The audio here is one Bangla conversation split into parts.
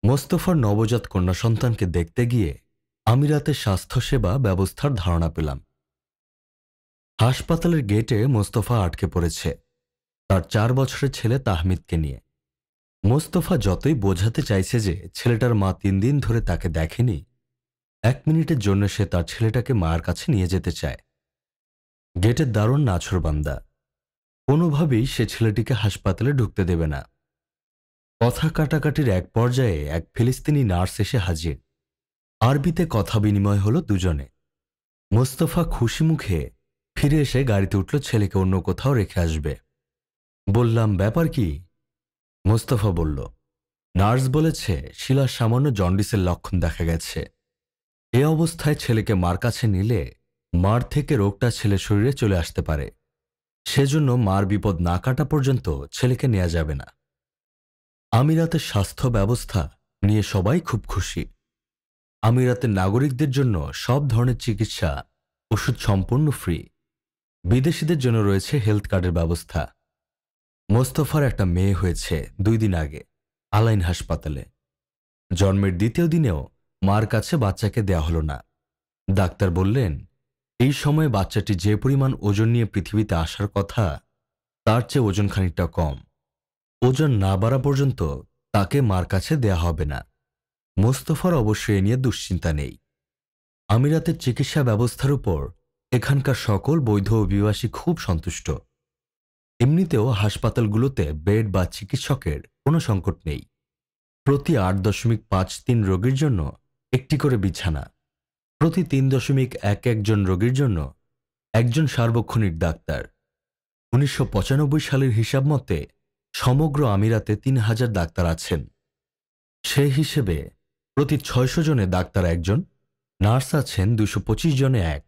মোস্তফার নবজাত কন্যা সন্তানকে দেখতে গিয়ে আমি রাতে স্বাস্থ্যসেবা ব্যবস্থার ধারণা পেলাম। হাসপাতালের গেটে মোস্তফা আটকে পড়েছে তার 4 বছরের ছেলে তাহমিদকে নিয়ে। মোস্তফা যতই বোঝাতে চাইছে যে ছেলেটার মা 3 দিন ধরে তাকে দেখেনি, 1 মিনিটের জন্য সে তার ছেলেটাকে মায়ের কাছে নিয়ে যেতে চায়। গেটের দারুণ নাছোড়বান্দা, কোনোভাবেই সে ছেলেটিকে হাসপাতালে ঢুকতে দেবে না। কথা কাটাকাটির এক পর্যায়ে এক ফিলিস্তিনি নার্স এসে হাজির। আরবিতে কথা বিনিময় হলো দুজনে। মোস্তফা খুশি মুখে ফিরে এসে গাড়িতে উঠল ছেলেকে অন্য কোথাও রেখে আসবে। বললাম, ব্যাপার কি? মোস্তফা বলল, নার্স বলেছে শিলার সামান্য জন্ডিসের লক্ষণ দেখা গেছে। এ অবস্থায় ছেলেকে মার কাছে নিলে মার থেকে রোগটা ছেলের শরীরে চলে আসতে পারে। সেজন্য মার বিপদ না কাটা পর্যন্ত ছেলেকে নেওয়া যাবে না। আমিরাতের স্বাস্থ্য ব্যবস্থা নিয়ে সবাই খুব খুশি। আমিরাতের নাগরিকদের জন্য সব ধরনের চিকিৎসা, ওষুধ সম্পূর্ণ ফ্রি। বিদেশিদের জন্য রয়েছে হেলথ কার্ডের ব্যবস্থা। মোস্তফার একটা মেয়ে হয়েছে 2 দিন আগে আলাইন হাসপাতালে। জন্মের 2য় দিনেও মার কাছে বাচ্চাকে দেয়া হলো না। ডাক্তার বললেন, এই সময়ে বাচ্চাটি যে পরিমাণ ওজন নিয়ে পৃথিবীতে আসার কথা তার চেয়ে ওজন খানিকটা কম। ওজন না বাড়া পর্যন্ত তাকে মার কাছে দেয়া হবে না। মোস্তফার অবশ্য এ নিয়ে দুশ্চিন্তা নেই। আমিরাতের চিকিৎসা ব্যবস্থার উপর এখানকার সকল বৈধ অভিবাসী খুব সন্তুষ্ট। এমনিতেও হাসপাতালগুলোতে বেড বা চিকিৎসকের কোনো সংকট নেই। প্রতি 8.53 রোগীর জন্য একটি করে বিছানা, প্রতি 3.11 জন রোগীর জন্য একজন সার্বক্ষণিক ডাক্তার। 1995 সালের হিসাব মতে সমগ্র আমিরাতে 3000 ডাক্তার আছেন। সেই হিসেবে প্রতি 600 জনে ডাক্তার একজন, নার্স আছেন 225 জনে এক।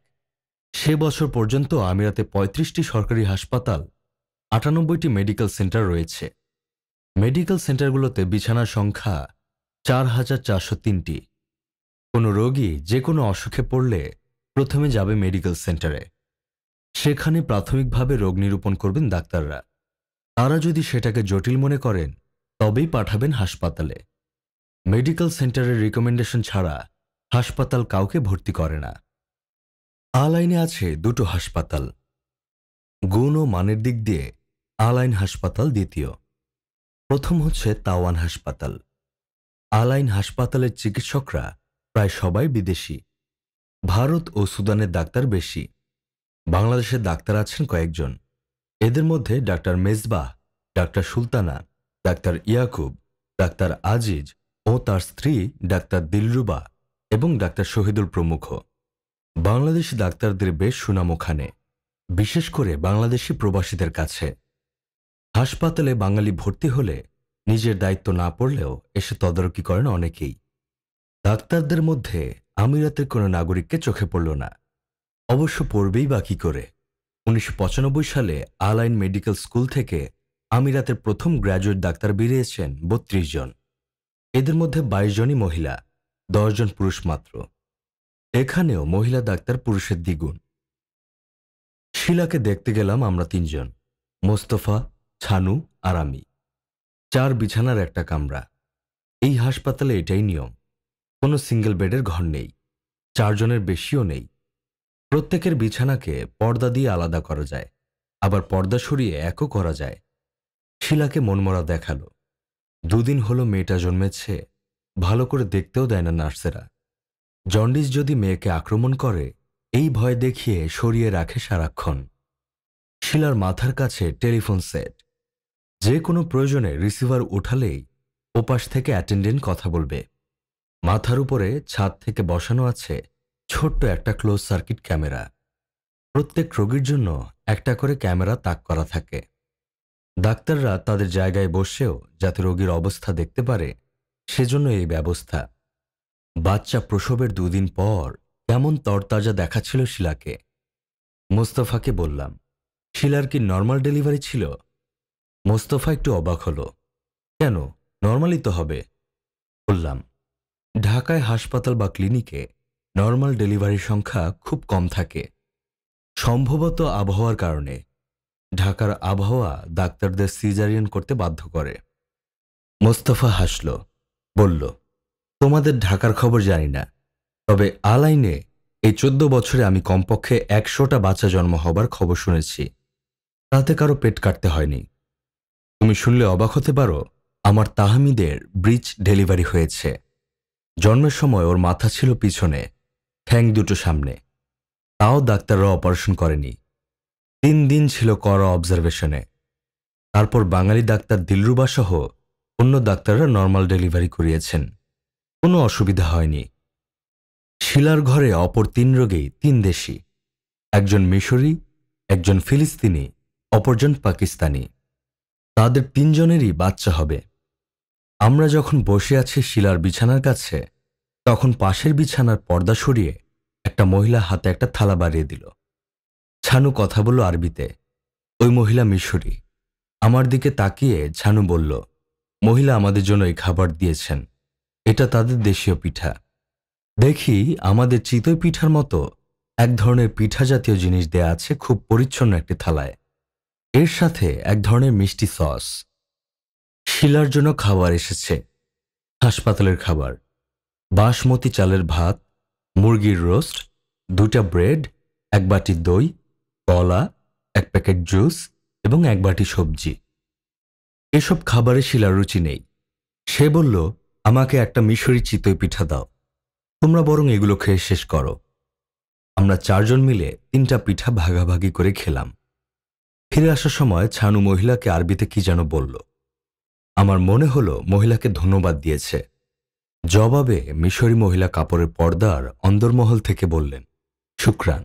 সে বছর পর্যন্ত আমিরাতে 35টি সরকারি হাসপাতাল, 98টি মেডিকেল সেন্টার রয়েছে। মেডিকেল সেন্টারগুলোতে বিছানার সংখ্যা 4403টি। কোনো রোগী যে কোনো অসুখে পড়লে প্রথমে যাবে মেডিকেল সেন্টারে। সেখানে প্রাথমিকভাবে রোগ নিরূপণ করবেন ডাক্তাররা। তারা যদি সেটাকে জটিল মনে করেন তবেই পাঠাবেন হাসপাতালে। মেডিকেল সেন্টারের রিকমেন্ডেশন ছাড়া হাসপাতাল কাউকে ভর্তি করে না। আলাইনে আছে 2টো হাসপাতাল। গুণ ও মানের দিক দিয়ে আলাইন হাসপাতাল দ্বিতীয়। প্রথম হচ্ছে তাওয়ান হাসপাতাল। আলাইন হাসপাতালের চিকিৎসকরা প্রায় সবাই বিদেশি। ভারত ও সুদানের ডাক্তার বেশি। বাংলাদেশের ডাক্তার আছেন কয়েকজন। এদের মধ্যে doctor Mezbah, doctor Sultana, doctor Yakub, doctor Aziz ও তার স্ত্রী ডাক্তার দিলরুবা এবং ডাক্তার শহীদুল প্রমুখ। বাংলাদেশি ডাক্তারদের বেশ সুনাম ওখানে, বিশেষ করে বাংলাদেশি প্রবাসীদের কাছে। হাসপাতালে বাঙালি ভর্তি হলে নিজের দায়িত্ব না পড়লেও এসে তদারকি করেন অনেকেই। ডাক্তারদের মধ্যে আমিরাতের কোনো নাগরিককে চোখে পড়ল না। অবশ্য পড়বেই বা কি করে। 1995 সালে আলাইন মেডিকেল স্কুল থেকে আমিরাতের প্রথম গ্র্যাজুয়েট ডাক্তার বেরিয়েছেন 32 জন। এদের মধ্যে 22 জনই মহিলা, 10 জন পুরুষ মাত্র। এখানেও মহিলা ডাক্তার পুরুষের দ্বিগুণ। শিলাকে দেখতে গেলাম আমরা 3 জন, মোস্তফা, ছানু আর আমি। 4 বিছানার একটা কামরা। এই হাসপাতালে এটাই নিয়ম। কোনো সিঙ্গেল বেডের ঘর নেই, 4 জনের বেশিও নেই। প্রত্যেকের বিছানাকে পর্দা দিয়ে আলাদা করা যায়, আবার পর্দা সরিয়ে একও করা যায়। শিলাকে মনমরা দেখালো। 2 দিন হলো মেয়েটা জন্মেছে, ভালো করে দেখতেও দেয় না নার্সেরা। জন্ডিস যদি মেয়েকে আক্রমণ করে এই ভয় দেখিয়ে সরিয়ে রাখে সারাক্ষণ। শিলার মাথার কাছে টেলিফোন সেট। যে কোনো প্রয়োজনে রিসিভার উঠালেই ওপাশ থেকে অ্যাটেন্ডেন্ট কথা বলবে। মাথার উপরে ছাদ থেকে বসানো আছে ছোট্ট একটা ক্লোজ সার্কিট ক্যামেরা। প্রত্যেক রোগীর জন্য একটা করে ক্যামেরা তাক করা থাকে। ডাক্তাররা তাদের জায়গায় বসেও যাতে রোগীর অবস্থা দেখতে পারে সেজন্য এই ব্যবস্থা। বাচ্চা প্রসবের 2 দিন পর কেমন তরতাজা দেখাচ্ছিল শিলাকে। মোস্তফাকে বললাম, শিলার কি নর্মাল ডেলিভারি ছিল? মোস্তফা একটু অবাক হলো। কেন, নর্মালই তো হবে। বললাম, ঢাকায় হাসপাতাল বা ক্লিনিকে নর্মাল ডেলিভারির সংখ্যা খুব কম থাকে, সম্ভবত আবহাওয়ার কারণে। ঢাকার আবহাওয়া ডাক্তারদের সিজারিয়ান করতে বাধ্য করে। মোস্তফা হাসল, বলল, তোমাদের ঢাকার খবর জানি না, তবে আলাইনে এই 14 বছরে আমি কমপক্ষে 100টা বাচ্চা জন্ম হবার খবর শুনেছি। তাতে কারো পেট কাটতে হয়নি। তুমি শুনলে অবাক হতে পারো, আমার তাহমিদের ব্রিজ ডেলিভারি হয়েছে। জন্মের সময় ওর মাথা ছিল পিছনে, ঠ্যাং দুটো সামনে। তাও ডাক্তাররা অপারেশন করেনি। 3 দিন ছিল কড়া অবজারভেশনে। তারপর বাঙালি ডাক্তার দিলরুবা সহ অন্য ডাক্তাররা নর্মাল ডেলিভারি করিয়েছেন। কোনো অসুবিধা হয়নি। শিলার ঘরে অপর 3 রোগী 3 দেশি, একজন মিশরি, একজন ফিলিস্তিনি, অপরজন পাকিস্তানি। তাদের 3 জনেরই বাচ্চা হবে। আমরা যখন বসে আছি শিলার বিছানার কাছে, তখন পাশের বিছানার পর্দা সরিয়ে একটা মহিলা হাতে একটা থালা বাড়িয়ে দিল। ছানু কথা বলল আরবিতে। ওই মহিলা মিশরি। আমার দিকে তাকিয়ে ছানু বলল, মহিলা আমাদের জন্য এই খাবার দিয়েছেন। এটা তাদের দেশীয় পিঠা। দেখি আমাদের চিতই পিঠার মতো এক ধরনের পিঠা জাতীয় জিনিস দেয়া আছে খুব পরিচ্ছন্ন একটি থালায়। এর সাথে এক ধরনের মিষ্টি সস। শিলার জন্য খাবার এসেছে, হাসপাতালের খাবার। বাসমতি চালের ভাত, মুরগির রোস্ট, 2টা ব্রেড, 1 বাটি দই, কলা, 1 প্যাকেট জুস এবং 1 বাটি সবজি। এসব খাবারে শিলার রুচি নেই। সে বলল, আমাকে একটা মিশরি চিতই পিঠা দাও, তোমরা বরং এগুলো খেয়ে শেষ করো। আমরা 4 জন মিলে 3টা পিঠা ভাগাভাগি করে খেলাম। ফিরে আসার সময় ছানু মহিলাকে আরবিতে কি যেন বলল। আমার মনে হলো মহিলাকে ধন্যবাদ দিয়েছে। জবাবে মিশরি মহিলা কাপড়ের পর্দার অন্দরমহল থেকে বললেন, শুকরান।